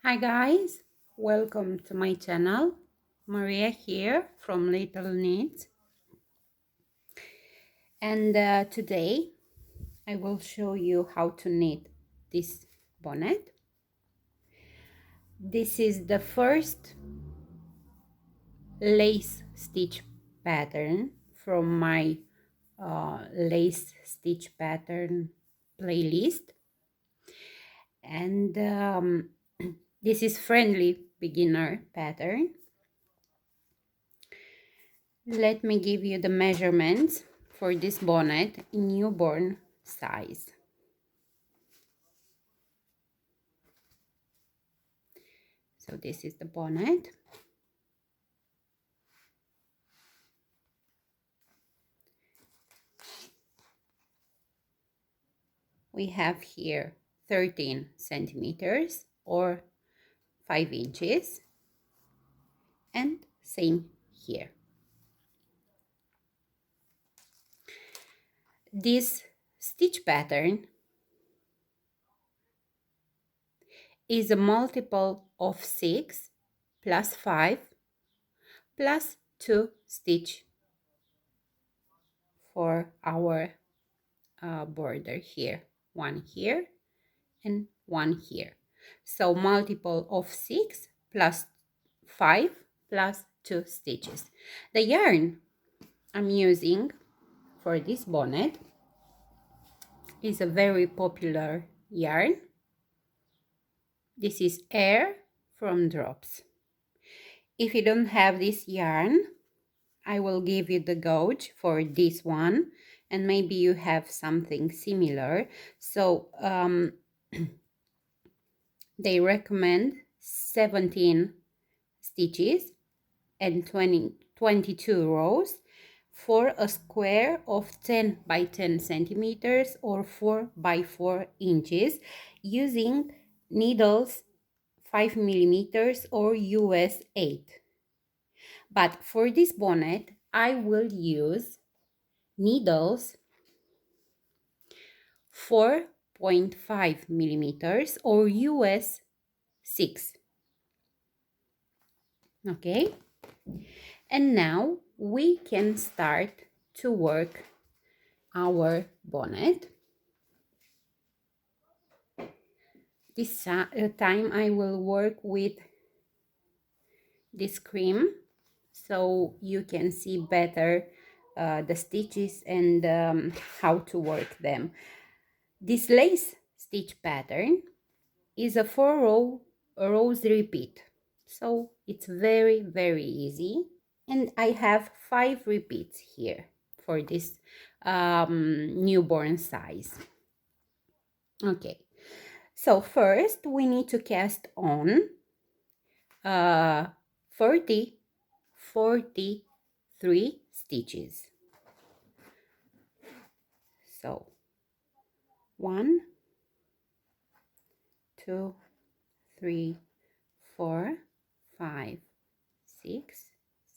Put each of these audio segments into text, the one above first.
Hi guys, welcome to my channel. Maria here from LittleKnits, and today I will show you how to knit this bonnet. This is the first lace stitch pattern from my lace stitch pattern playlist, and this is friendly beginner pattern. Let me give you the measurements for this bonnet in newborn size. So this is the bonnet. We have here 13 centimeters or 5 inches, and same here. This stitch pattern is a multiple of 6 plus 5 plus 2 stitch for our border here. One here and one here. So multiple of 6 plus 5 plus 2 stitches. The yarn I'm using for this bonnet is a very popular yarn. This is Air from Drops. If you don't have this yarn, I will give you the gauge for this one, and maybe you have something similar. So they recommend 17 stitches and 22 rows for a square of 10 by 10 centimeters or 4 by 4 inches using needles 5 millimeters or US 8. But for this bonnet, I will use needles 4.5 millimeters or US 6. Okay, and now we can start to work our bonnet. This time I will work with this cream so you can see better the stitches and how to work them. This lace stitch pattern is a 4 rows repeat, so it's very easy, and I have 5 repeats here for this newborn size. Okay, so first we need to cast on 43 stitches. So 1, 2, 3, 4, 5, 6,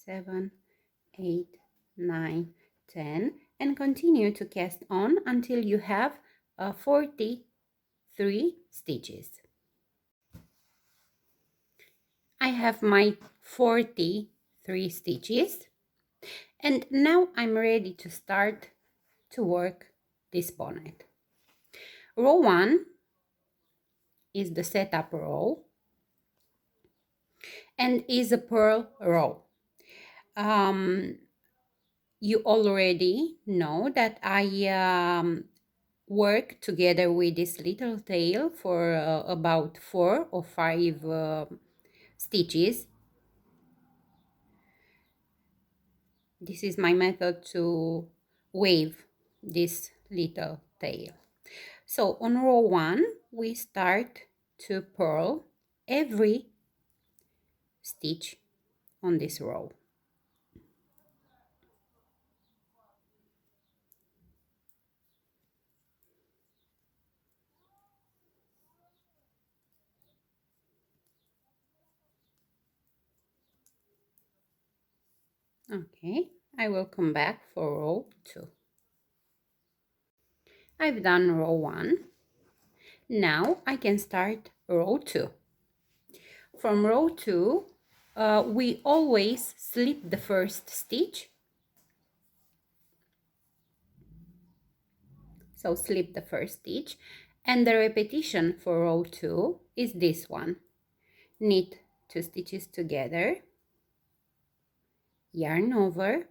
7, 8, 9, 10, and continue to cast on until you have 43 stitches. I have my 43 stitches, and now I'm ready to start to work this bonnet. Row 1 is the setup row and is a purl row. You already know that I work together with this little tail for about 4 or 5 stitches. This is my method to wave this little tail. So on row 1 we start to purl every stitch on this row. Okay, I will come back for row 2. I've done row 1. Now I can start row 2. from row 2, we always slip the first stitch. So slip the first stitch, and the repetition for row 2 is this one. Knit 2 stitches together, yarn over,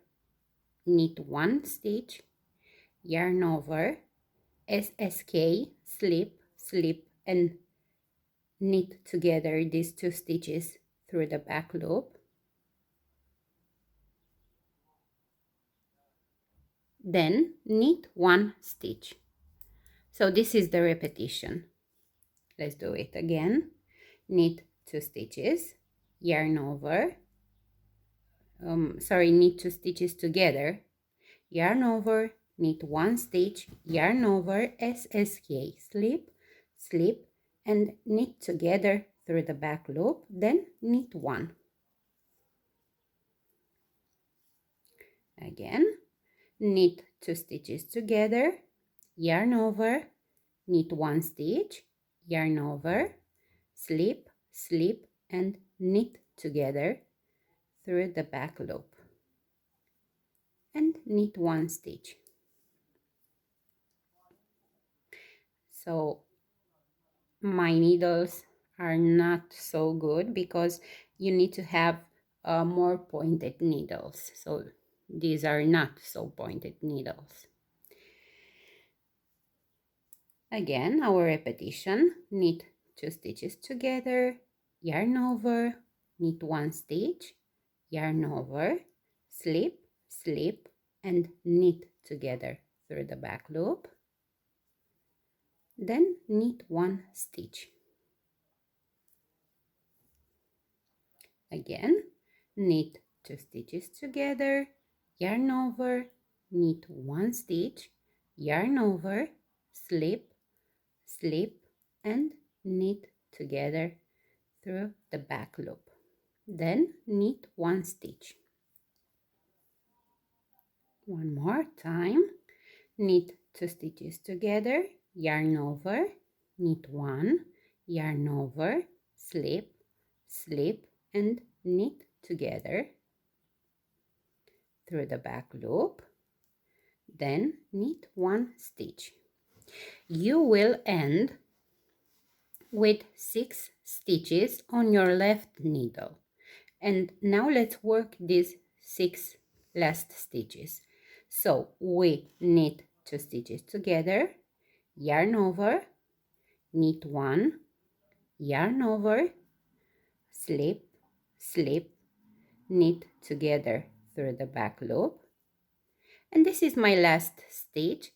knit 1 stitch, yarn over, SSK, slip, slip, and knit together these 2 stitches through the back loop. Then knit 1 stitch. So this is the repetition. Let's do it again. Knit 2 stitches, yarn over, knit 2 stitches together, yarn over, knit 1 stitch, yarn over, SSK, slip, slip, and knit together through the back loop, then knit 1. Again, knit 2 stitches together, yarn over, knit 1 stitch, yarn over, slip, slip, and knit together through the back loop, and knit 1 stitch. So my needles are not so good because you need to have more pointed needles. So these are not so pointed needles. Again, our repetition, knit 2 stitches together, yarn over, knit 1 stitch, yarn over, slip, slip, and knit together through the back loop, then knit 1 stitch. Again, knit 2 stitches together, yarn over, knit 1 stitch, yarn over, slip, slip, and knit together through the back loop, then knit 1 stitch. One more time, knit 2 stitches together, yarn over, knit 1, yarn over, slip, slip, and knit together through the back loop, then knit 1 stitch. You will end with 6 stitches on your left needle. And now let's work these 6 last stitches. So we knit 2 stitches together, yarn over, knit 1, yarn over, slip, slip, knit together through the back loop. And this is my last stitch.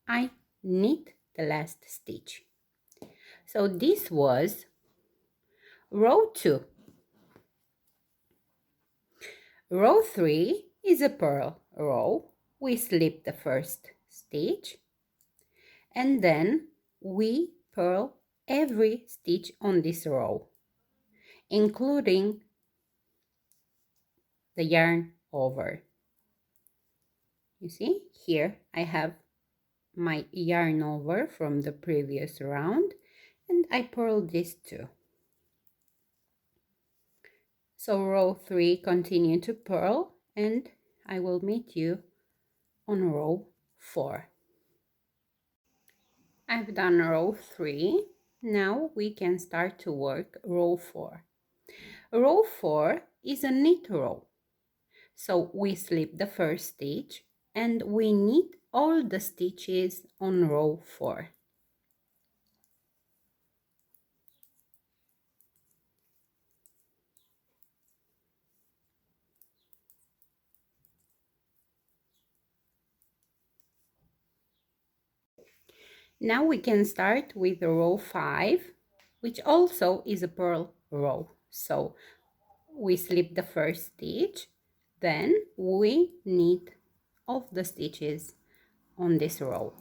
I knit the last stitch. So this was row 2. Row 3 is a purl row. We slip the first stitch and then we purl every stitch on this row, including the yarn over. You see, here I have my yarn over from the previous round and I purl this too. So row 3, continue to purl and I will meet you on row 4. I've done row 3. Now we can start to work row 4. Row 4 is a knit row. So we slip the first stitch and we knit all the stitches on row 4. Now we can start with row 5, which also is a purl row. So we slip the first stitch, then we knit all the stitches on this row.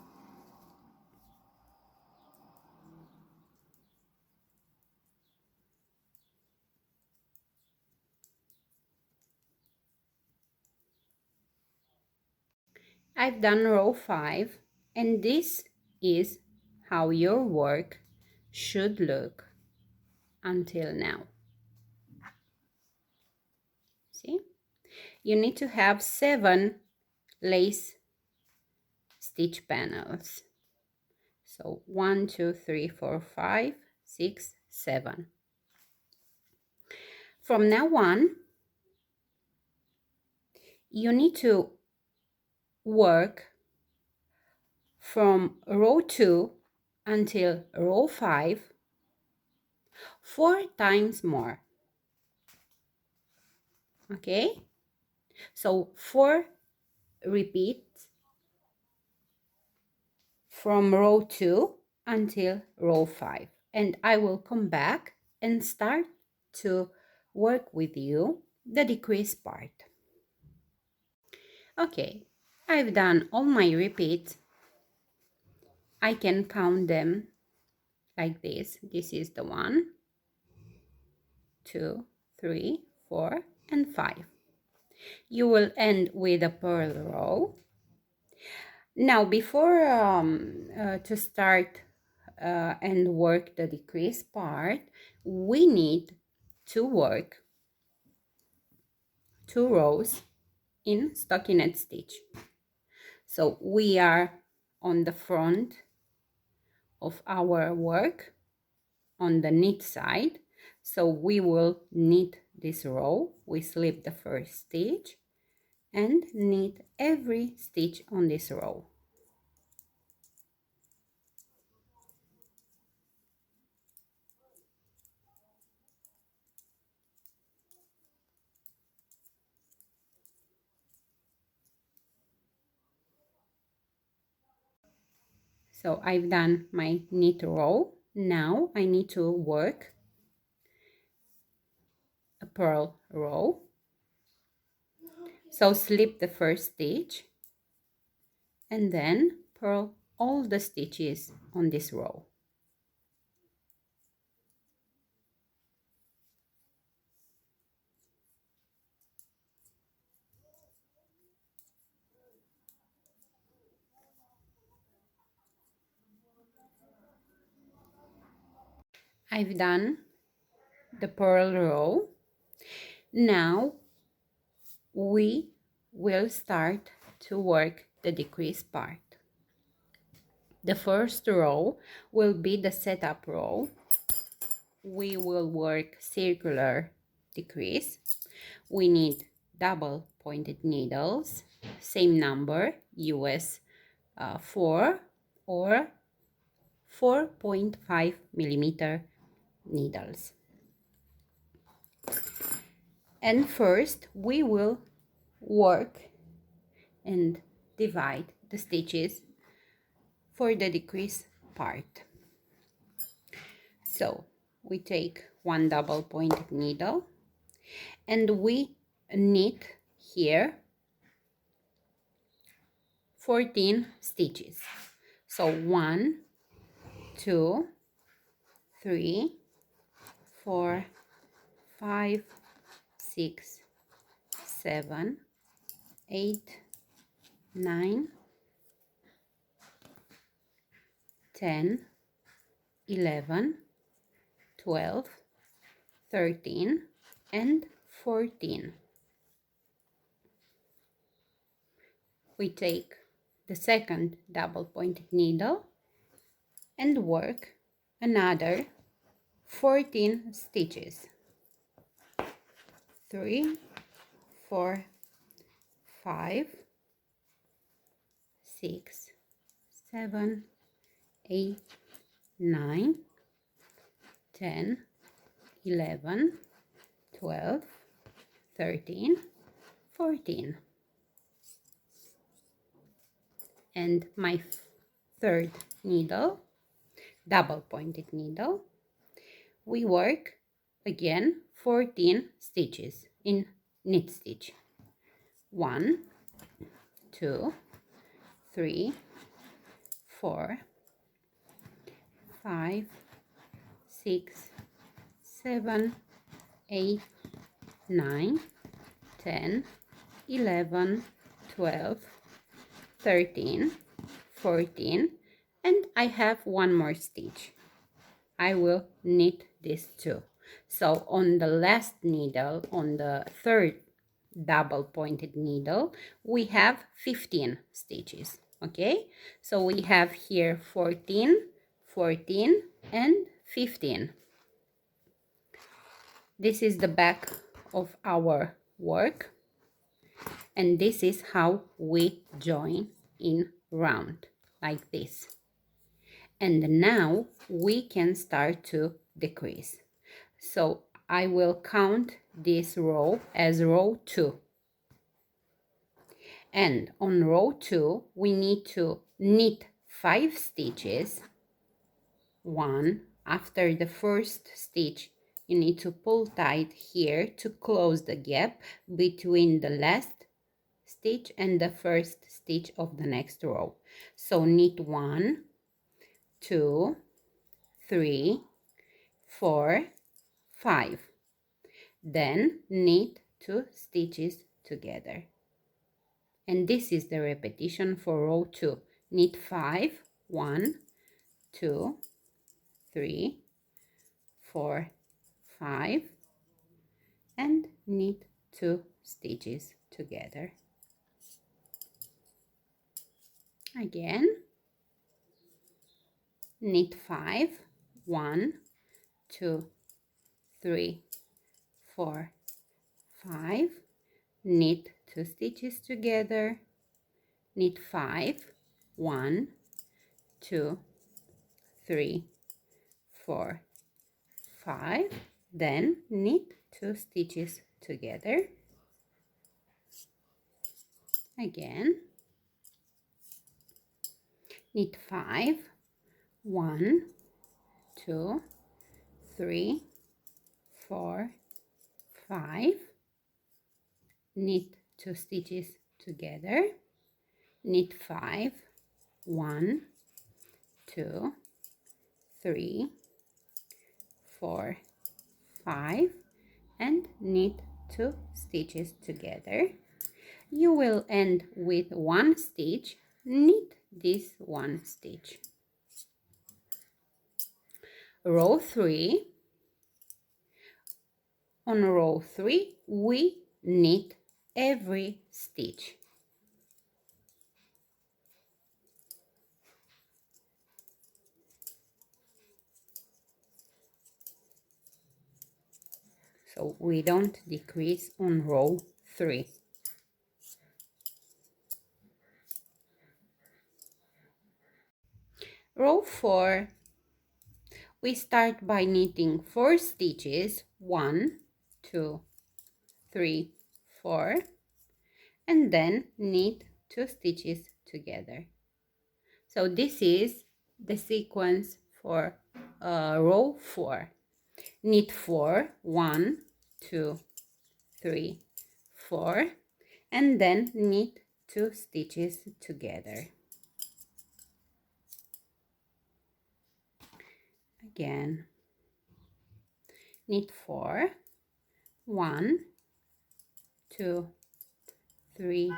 I've done row 5 and this is how your work should look until now. See, you need to have 7 lace stitch panels. So 1, 2, 3, 4, 5, 6, 7. From now on, you need to work from row 2 until row 5 4 times more. Okay, so 4 repeats from row 2 until row 5, and I will come back and start to work with you the decrease part. Okay, I've done all my repeats. I can count them like this. This is the 1, 2, 3, 4, and 5. You will end with a purl row. Now, before to start and work the decrease part, we need to work 2 rows in stockinette stitch. So we are on the front of our work on the knit side. So we will knit this row. We slip the first stitch and knit every stitch on this row. So I've done my knit row. Now I need to work a purl row. So slip the first stitch and then purl all the stitches on this row. I've done the purl row. Now we will start to work the decrease part. The first row will be the setup row. We will work circular decrease. We need double pointed needles, same number, US 4 or 4.5 millimeter needles. And first we will work and divide the stitches for the decrease part. So we take 1 double pointed needle and we knit here 14 stitches. So 1, 2, 3, 4, 5, 6, 7, 8, 9, 10, 11, 12, 13, and 14. We take the second double pointed needle and work another 14 stitches. 3, 4, 5, 6, 7, 8, 9, 10, 11, 12, 13, 14. And my third needle, double pointed needle, we work again 14 stitches in knit stitch. 1, 2, 3, 4, 5, 6, 7, 8, 9, 10, 11, 12, 13, 14, and I have one more stitch. I will knit this too. So on the last needle, on the third double pointed needle, we have 15 stitches. Okay, so we have here 14, 14 and 15. This is the back of our work, and this is how we join in round, like this. And now we can start to decrease. So I will count this row as row 2. And on row 2, we need to knit 5 stitches. 1. After the first stitch, you need to pull tight here to close the gap between the last stitch and the first stitch of the next row. So knit 1, 2, 3, 4, 5. Then knit 2 stitches together. And this is the repetition for row 2. Knit 5, 1, 2, 3, 4, 5, and knit 2 stitches together. Again, knit 5, 1, 2, 3, 4, 5, knit 2 stitches together, knit 5, 1, 2, 3, 4, 5, then knit 2 stitches together. Again, knit 5, 1, 2, 3, 4, 5, knit 2 stitches together, knit 5, 1, 2, 3, 4, 5, and knit 2 stitches together. You will end with 1 stitch, knit this 1 stitch. Row 3. On row 3, we knit every stitch. So we don't decrease on row 3. Row 4, we start by knitting 4 stitches, 1, 2, 3, 4, and then knit 2 stitches together. So this is the sequence for row 4. Knit 4, 1, 2, 3, 4, and then knit 2 stitches together. Again, knit 4, 1, 2, 3,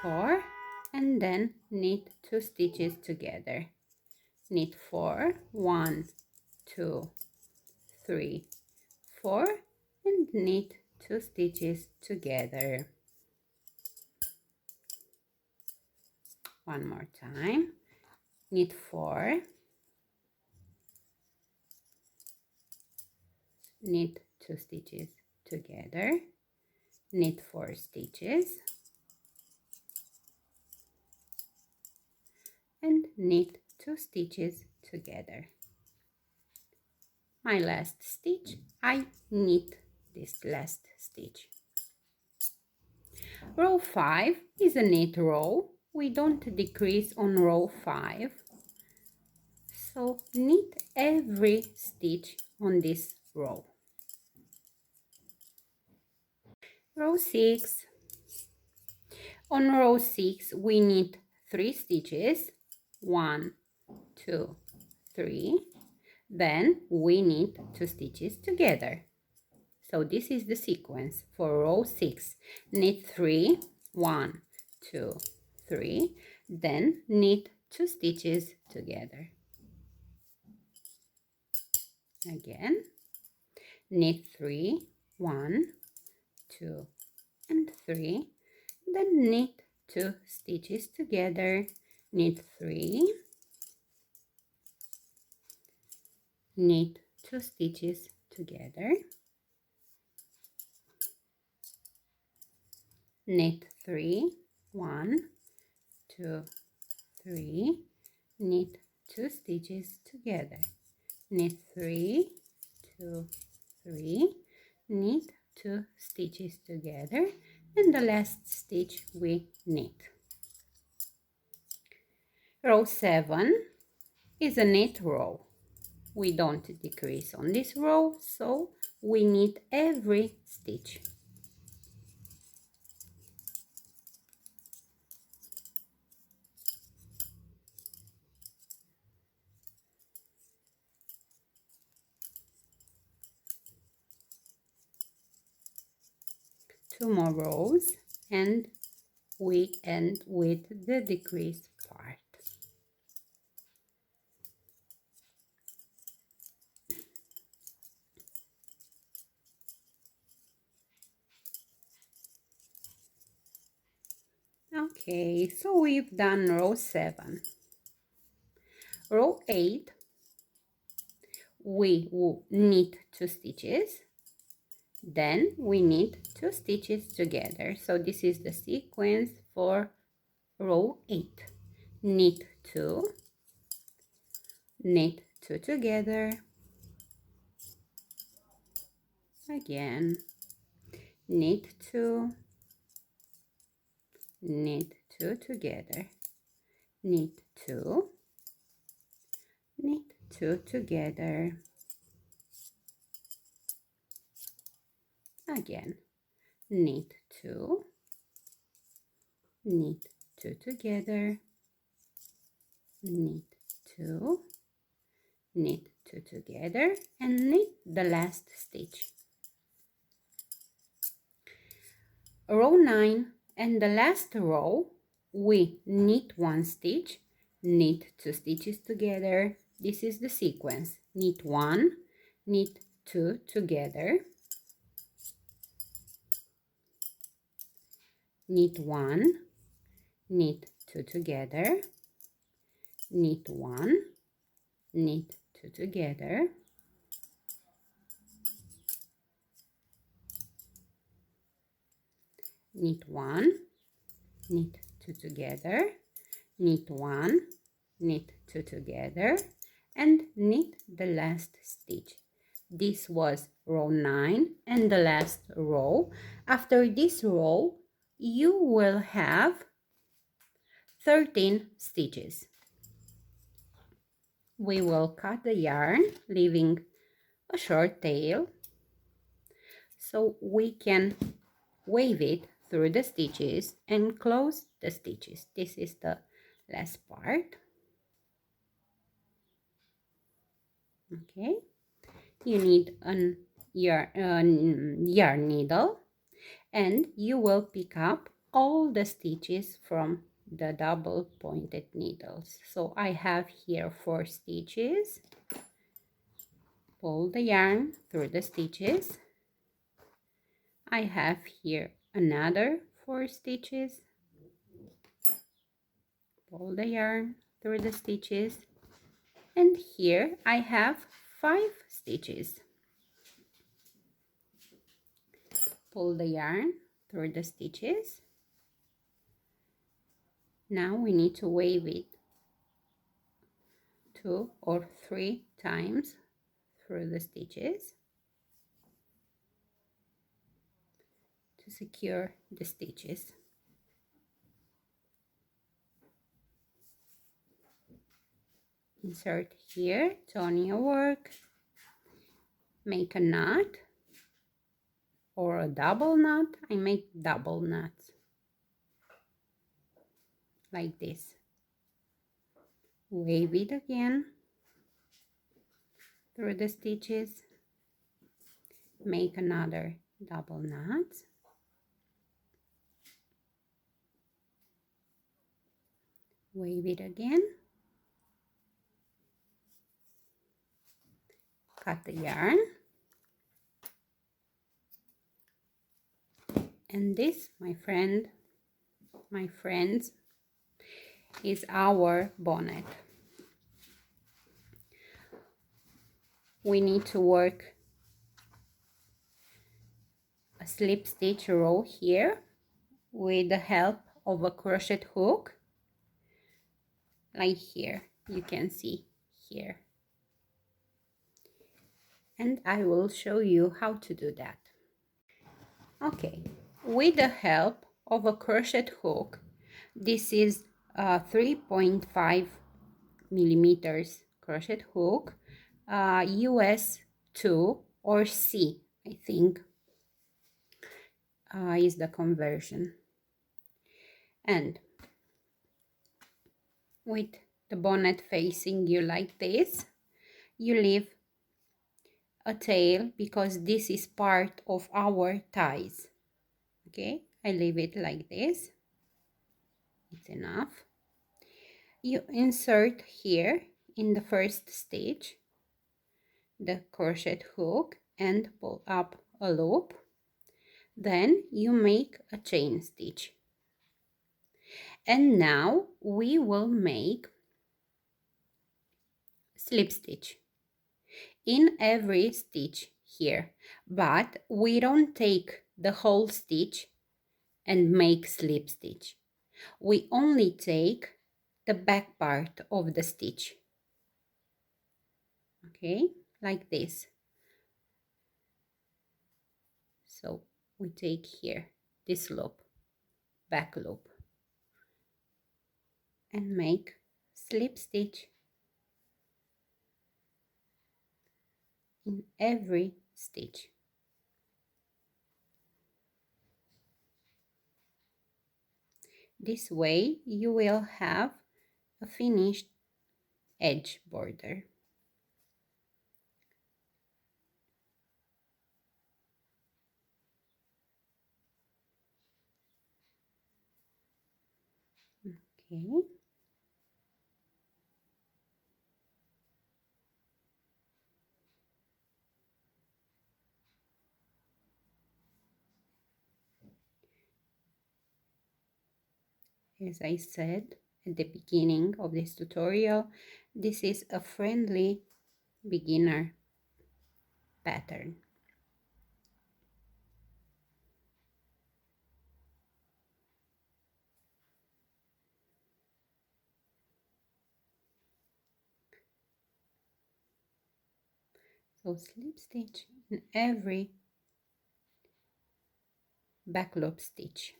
4, and then knit 2 stitches together. Knit 4, 1, 2, 3, 4, and knit 2 stitches together. One more time. Knit 4, knit 2 stitches together, knit 4 stitches, and knit 2 stitches together. My last stitch, I knit this last stitch. Row 5 is a knit row. We don't decrease on row 5. So knit every stitch on this row. Row 6. On row 6, we knit 3 stitches, 1, 2, 3. Then we knit 2 stitches together. So this is the sequence for row 6. Knit 3, 1, 2, 3. Then knit 2 stitches together. Again, knit 3, 1, 2, and 3, then knit 2 stitches together, knit 3, knit 2 stitches together, knit 3, 1, 2, 3, knit 2 stitches together, knit 3, 2, 3, knit 2 stitches together, and the last stitch we knit. Row 7 is a knit row. We don't decrease on this row, so we knit every stitch. Two more rows and we end with the decrease part. Okay, so we've done row 7. Row 8, we will knit 2 stitches, then we knit 2 stitches together. So this is the sequence for row 8. Knit 2, knit 2 together, again, knit 2, knit 2 together, knit 2, knit 2 together, again, knit 2, knit 2 together, knit 2, knit 2 together, and knit the last stitch. Row 9 and the last row, we knit 1 stitch, knit 2 stitches together. This is the sequence: knit 1, knit 2 together, knit 1, knit 2 together, knit 1, knit 2 together, knit 1, knit 2 together, knit 1, knit 2 together, and knit the last stitch. This was row 9 and the last row. After this row, you will have 13 stitches. We will cut the yarn, leaving a short tail, so we can wave it through the stitches and close the stitches. This is the last part. Okay, you need a yarn needle, and you will pick up all the stitches from the double pointed needles. So I have here 4 stitches. Pull the yarn through the stitches. I have here another 4 stitches. Pull the yarn through the stitches, and here I have 5 stitches. Pull the yarn through the stitches. Now we need to wave it 2 or 3 times through the stitches to secure the stitches. Insert here, turn your work, make a knot or a double knot. I make double knots like this. Wave it again through the stitches, make another double knot, wave it again, cut the yarn, And this, my friends, is our bonnet. We need to work a slip stitch row here with the help of a crochet hook, like here, you can see here. And I will show you how to do that. Okay, with the help of a crochet hook, this is a 3.5 millimeters crochet hook, US 2 or C, I think, is the conversion. And with the bonnet facing you like this, you leave a tail because this is part of our ties. Okay, I leave it like this. It's enough. You insert here in the first stitch the crochet hook and pull up a loop. Then you make a chain stitch. And now we will make slip stitch in every stitch here, but we don't take the whole stitch and make slip stitch. We only take the back part of the stitch. Okay, like this. So we take here this loop, back loop, and make slip stitch in every stitch. This way you will have a finished edge border. Okay. As I said at the beginning of this tutorial, this is a friendly beginner pattern. So slip stitch in every back loop stitch.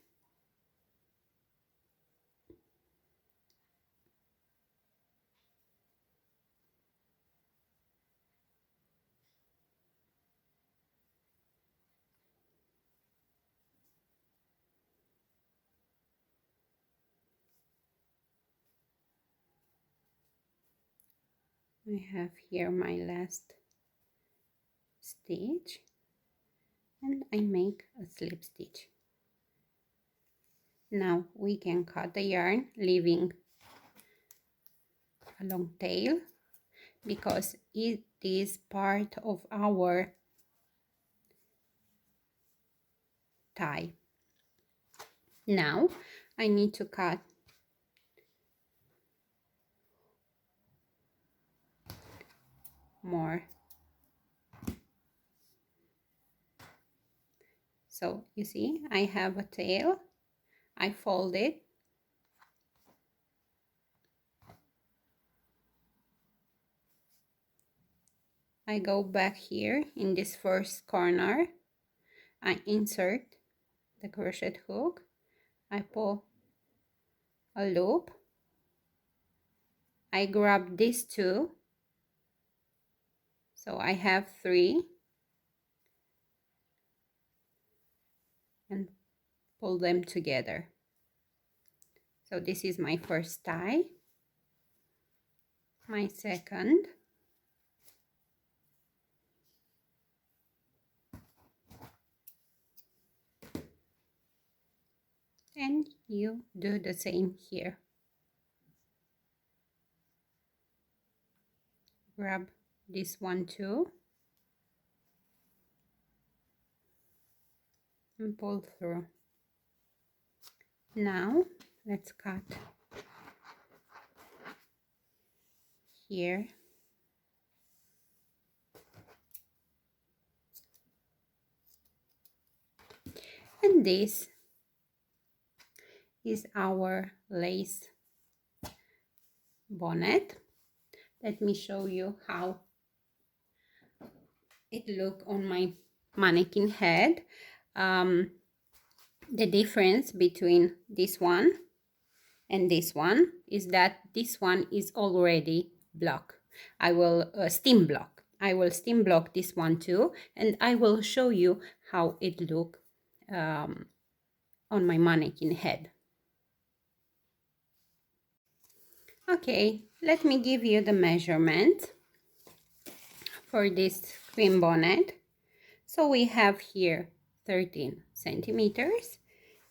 I have here my last stitch and I make a slip stitch. Now we can cut the yarn, leaving a long tail because it is part of our tie. Now I need to cut more. So you see, I have a tail, I fold it, I go back here in this first corner, I insert the crochet hook, I pull a loop, I grab these two, so I have 3, and pull them together. So this is my first tie, my second, and you do the same here. Grab this one too and pull through. Now let's cut here. And this is our lace bonnet. Let me show you how it look on my mannequin head. The difference between this one and this one is that this one is already block. I will steam block. I will steam block this one too, and I will show you how it look on my mannequin head. Okay, let me give you the measurement for this queen bonnet. So we have here 13 centimeters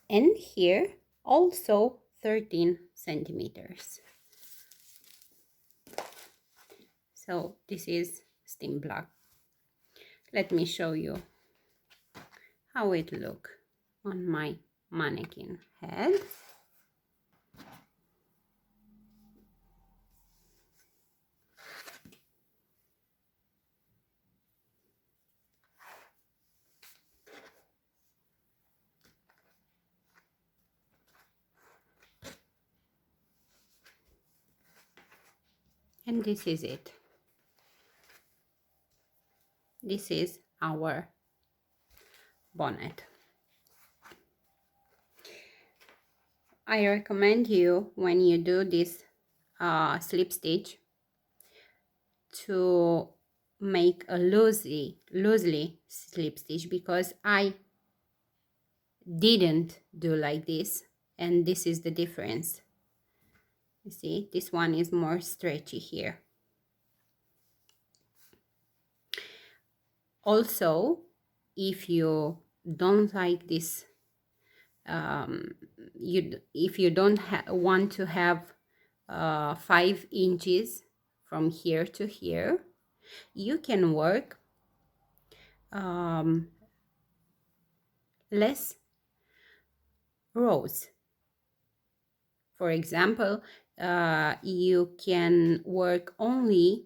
and here also 13 centimeters. So this is steam block. Let me show you how it look on my mannequin head. And this is it. This is our bonnet. I recommend you, when you do this slip stitch, to make a loosely slip stitch, because I didn't do like this, and this is the difference. You see, this one is more stretchy here. Also, if you don't like this, if you don't want to have 5 inches from here to here, you can work less rows. For example, you can work only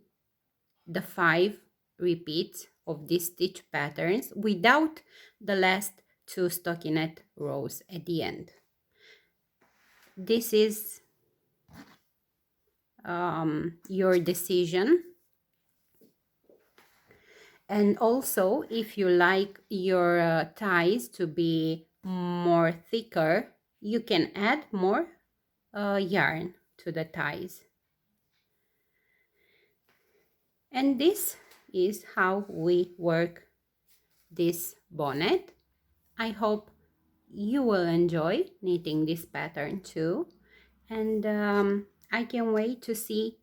the 5 repeats of these stitch patterns without the last 2 stockinette rows at the end. This is your decision. And also, if you like your ties to be more thicker, you can add more yarn to the ties. And this is how we work this bonnet. I hope you will enjoy knitting this pattern too, and I can't wait to see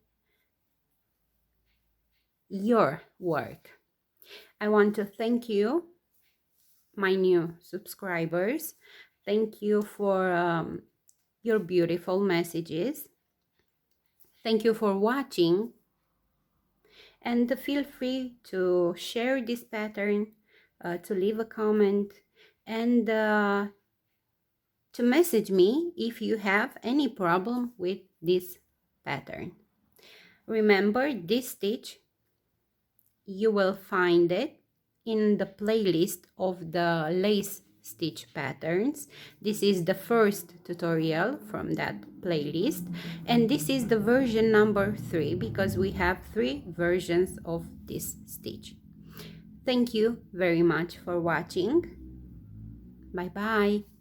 your work. I want to thank you, my new subscribers. Thank you for your beautiful messages. Thank you for watching, and feel free to share this pattern, to leave a comment, and to message me if you have any problem with this pattern. Remember, this stitch, you will find it in the playlist of the lace stitch patterns. This is the first tutorial from that playlist, and this is the version number 3, because we have 3 versions of this stitch. Thank you very much for watching. Bye bye.